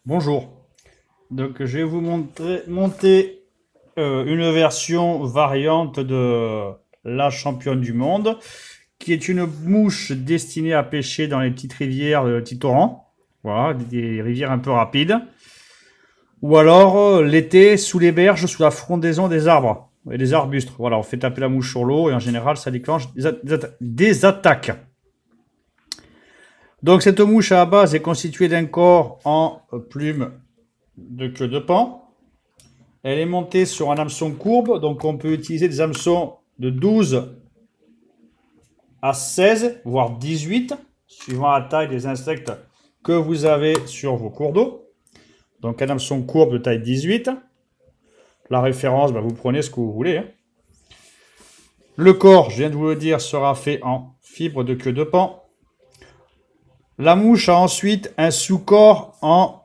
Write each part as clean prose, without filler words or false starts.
Bonjour. Donc, je vais vous monter une version variante de la championne du monde, qui est une mouche destinée à pêcher dans les petites rivières, petits torrents. Voilà, des rivières un peu rapides. Ou alors l'été sous les berges, sous la frondaison des arbres et des arbustes. Voilà, on fait taper la mouche sur l'eau et en général, ça déclenche des attaques. Donc, cette mouche à la base est constituée d'un corps en plume de queue de paon. Elle est montée sur un hameçon courbe, donc on peut utiliser des hameçons de 12 à 16, voire 18, suivant la taille des insectes que vous avez sur vos cours d'eau. Donc un hameçon courbe de taille 18. La référence, vous prenez ce que vous voulez. Le corps, je viens de vous le dire, sera fait en fibre de queue de paon. La mouche a ensuite un sous-corps en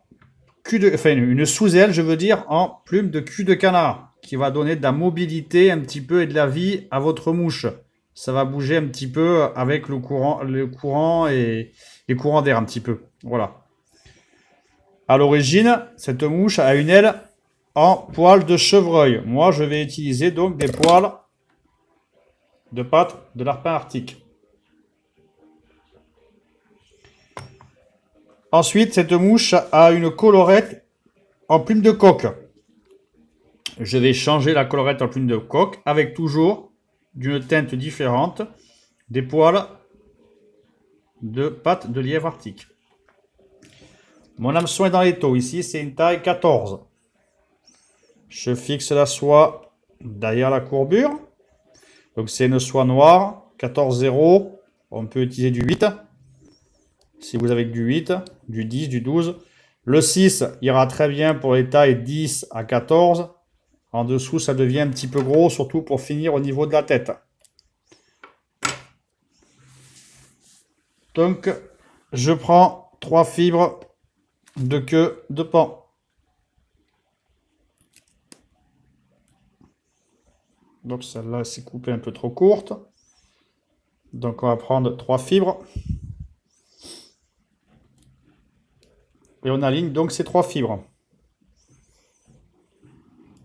une sous-aile, je veux dire, en plume de cul de canard, qui va donner de la mobilité un petit peu et de la vie à votre mouche. Ça va bouger un petit peu avec le courant et les courants d'air un petit peu. Voilà. À l'origine, cette mouche a une aile en poils de chevreuil. Moi, je vais utiliser donc des poils de pattes de larpin arctique. Ensuite, cette mouche a une collerette en plume de coque. Je vais changer la collerette en plume de coque avec toujours d'une teinte différente des poils de pattes de lièvre arctique. Mon hameçon est dans l'étau. Ici, c'est une taille 14. Je fixe la soie derrière la courbure. Donc, c'est une soie noire, 14,0. On peut utiliser du 8. Si vous avez du 8, du 10, du 12. Le 6 ira très bien pour les tailles 10 à 14. En dessous, ça devient un petit peu gros, surtout pour finir au niveau de la tête. Donc, je prends 3 fibres de queue de paon. Donc, celle-là s'est coupée un peu trop courte. Donc, on va prendre 3 fibres. Et on aligne donc ces 3 fibres.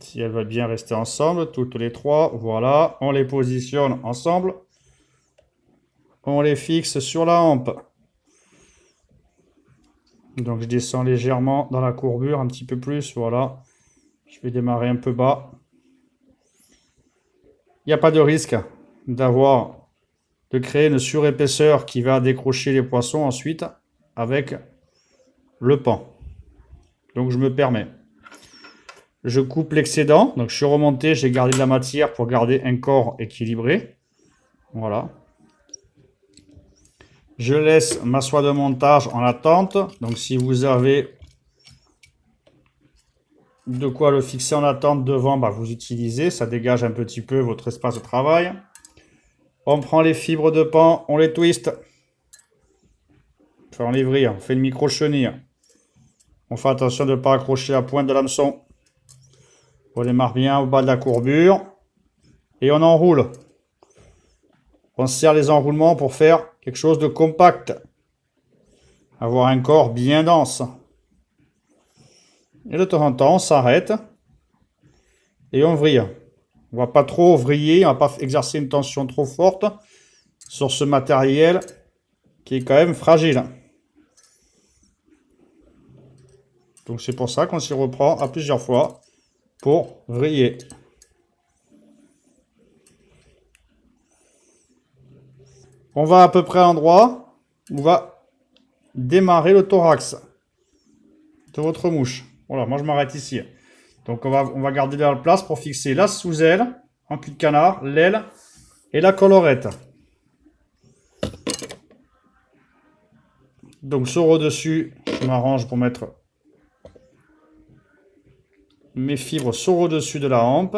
Si elles veulent bien rester ensemble, toutes les 3, voilà. On les positionne ensemble. On les fixe sur la hampe. Donc je descends légèrement dans la courbure, un petit peu plus, voilà. Je vais démarrer un peu bas. Il n'y a pas de risque de créer une surépaisseur qui va décrocher les poissons ensuite avec le paon. Donc je me permets. Je coupe l'excédent. Donc je suis remonté, j'ai gardé de la matière pour garder un corps équilibré. Voilà. Je laisse ma soie de montage en attente. Donc si vous avez de quoi le fixer en attente devant, vous utilisez. Ça dégage un petit peu votre espace de travail. On prend les fibres de paon, on les twiste. Enfin, on les vrille, on fait une micro-chenille. On fait attention de ne pas accrocher la pointe de l'hameçon. On démarre bien au bas de la courbure. Et on enroule. On serre les enroulements pour faire quelque chose de compact. Avoir un corps bien dense. Et de temps en temps, on s'arrête. Et on vrille. On ne va pas trop vriller, on ne va pas exercer une tension trop forte sur ce matériel qui est quand même fragile. Donc c'est pour ça qu'on s'y reprend à plusieurs fois pour vriller. On va à peu près à l'endroit où va démarrer le thorax de votre mouche. Voilà, moi je m'arrête ici. Donc on va garder la place pour fixer la sous-aile en cul de canard, l'aile et la collerette. Donc sur au-dessus, je m'arrange pour mettre mes fibres sur au-dessus de la hampe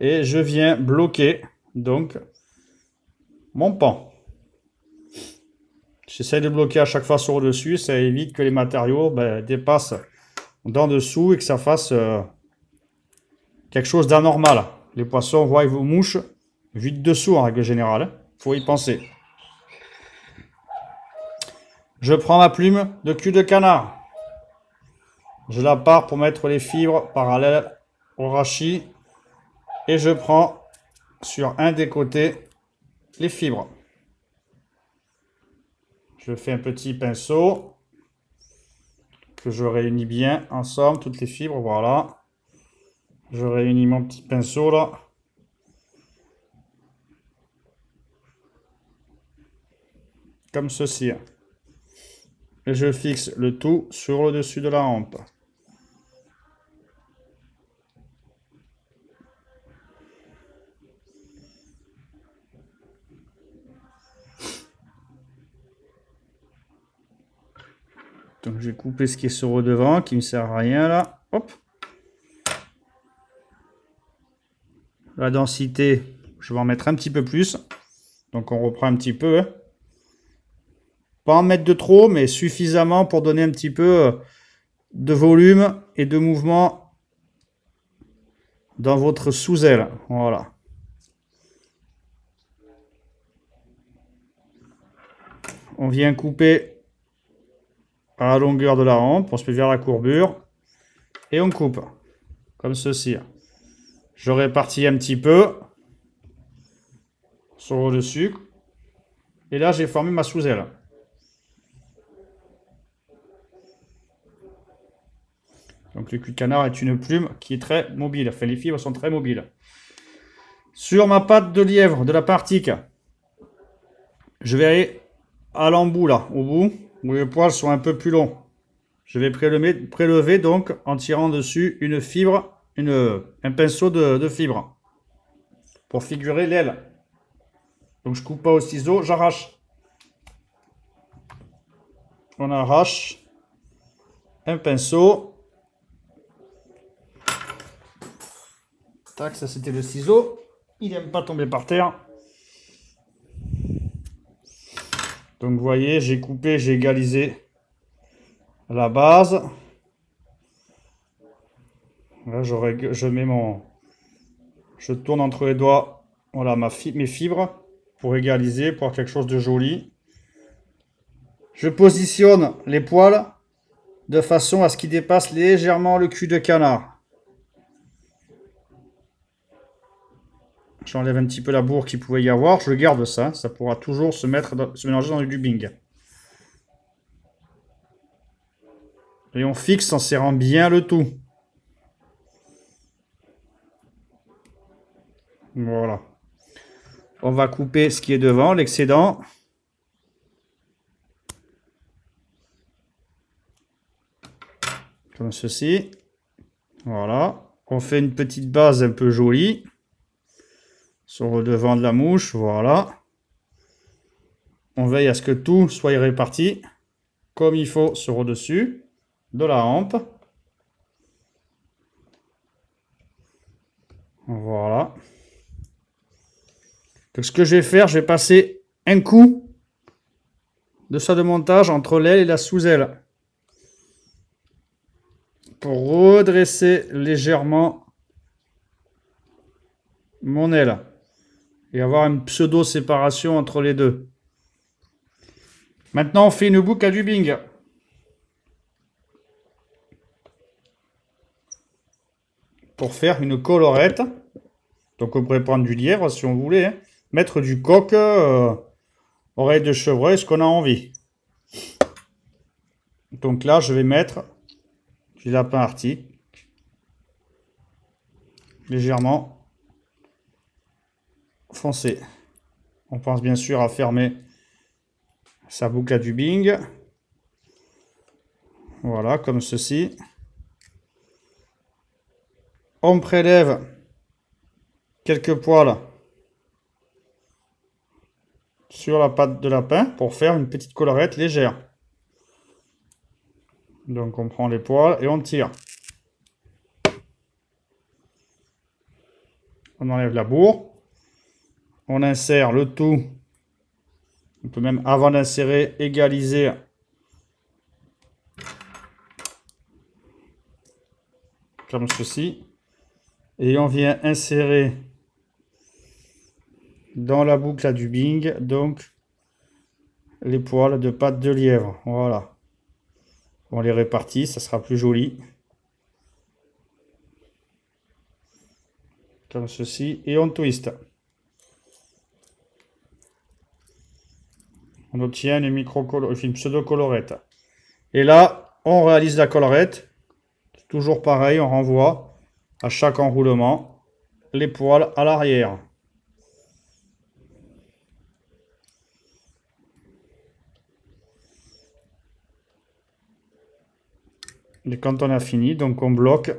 et je viens bloquer donc mon paon. J'essaie de bloquer à chaque fois sur au-dessus, ça évite que les matériaux dépassent d'en dessous et que ça fasse quelque chose d'anormal. Les poissons voient vos mouches vite dessous en règle générale. Il faut y penser. Je prends ma plume de cul de canard. Je la pars pour mettre les fibres parallèles au rachis. Et je prends sur un des côtés les fibres. Je fais un petit pinceau que je réunis bien ensemble, toutes les fibres, voilà. Je réunis mon petit pinceau là. Comme ceci. Et je fixe le tout sur le dessus de la hampe. Donc j'ai coupé ce qui est sur le devant, qui ne me sert à rien là. Hop. La densité, je vais en mettre un petit peu plus. Donc on reprend un petit peu. Pas en mettre de trop, mais suffisamment pour donner un petit peu de volume et de mouvement dans votre sous-aile. Voilà. On vient couper à la longueur de la hampe, on se met vers la courbure et on coupe comme ceci. Je répartis un petit peu sur le dessus et là j'ai formé ma sous-aile. Donc le cul de canard est une plume qui est très mobile, enfin les fibres sont très mobiles. Sur ma patte de lièvre de la partique, je vais aller à l'embout là, au bout, où les poils sont un peu plus longs. Je vais prélever donc en tirant dessus une fibre, un pinceau de fibre pour figurer l'aile. Donc je coupe pas au ciseau, j'arrache. On arrache un pinceau. Tac, ça c'était le ciseau. Il n'aime pas tomber par terre. Donc vous voyez, j'ai coupé, j'ai égalisé la base. Là, je tourne entre les doigts, voilà mes fibres pour égaliser, pour avoir quelque chose de joli. Je positionne les poils de façon à ce qu'ils dépassent légèrement le cul de canard. J'enlève un petit peu la bourre qu'il pouvait y avoir. Je garde ça. Ça pourra toujours se mélanger dans le dubbing. Et on fixe en serrant bien le tout. Voilà. On va couper ce qui est devant, l'excédent. Comme ceci. Voilà. On fait une petite base un peu jolie. Sur le devant de la mouche, voilà. On veille à ce que tout soit réparti comme il faut sur le dessus de la hampe. Voilà. Donc ce que je vais faire, je vais passer un coup de ça de montage entre l'aile et la sous-aile pour redresser légèrement mon aile et avoir une pseudo séparation entre les deux. Maintenant on fait une boucle à dubbing. Pour faire une collerette. Donc on pourrait prendre du lièvre si on voulait, hein. Mettre du coq, oreille de chevreuil, ce qu'on a envie. Donc là je vais mettre du lapin arctique légèrement foncé. On pense bien sûr à fermer sa boucle à dubbing. Voilà, comme ceci. On prélève quelques poils sur la patte de lapin pour faire une petite collerette légère. Donc on prend les poils et on tire. On enlève la bourre. On insère le tout. On peut même, avant d'insérer, égaliser comme ceci. Et on vient insérer dans la boucle à dubbing, donc, les poils de patte de lièvre. Voilà. On les répartit, ça sera plus joli. comme ceci, et on twist. On obtient une pseudo-colorette. Et là, on réalise la collerette. Toujours pareil, on renvoie à chaque enroulement les poils à l'arrière. Et quand on a fini, donc on bloque.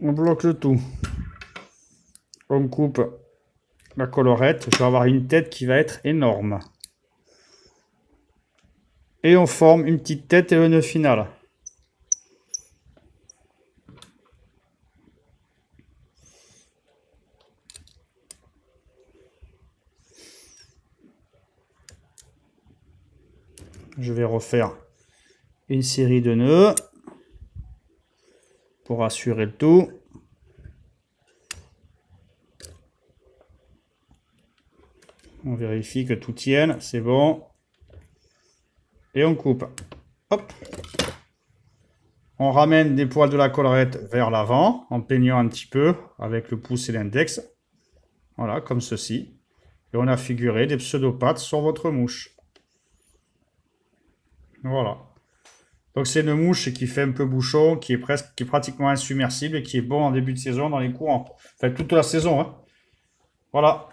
On bloque le tout. On coupe la collerette. Je vais avoir une tête qui va être énorme. Et on forme une petite tête et un nœud final. Je vais refaire une série de nœuds pour assurer le tout. On vérifie que tout tienne, c'est bon. Et on coupe. Hop. On ramène des poils de la collerette vers l'avant en peignant un petit peu avec le pouce et l'index. Voilà, comme ceci. Et on a figuré des pseudopattes sur votre mouche. Voilà. Donc c'est une mouche qui fait un peu bouchon, qui est pratiquement insubmersible et qui est bon en début de saison dans les courants. Enfin toute la saison, hein. Voilà.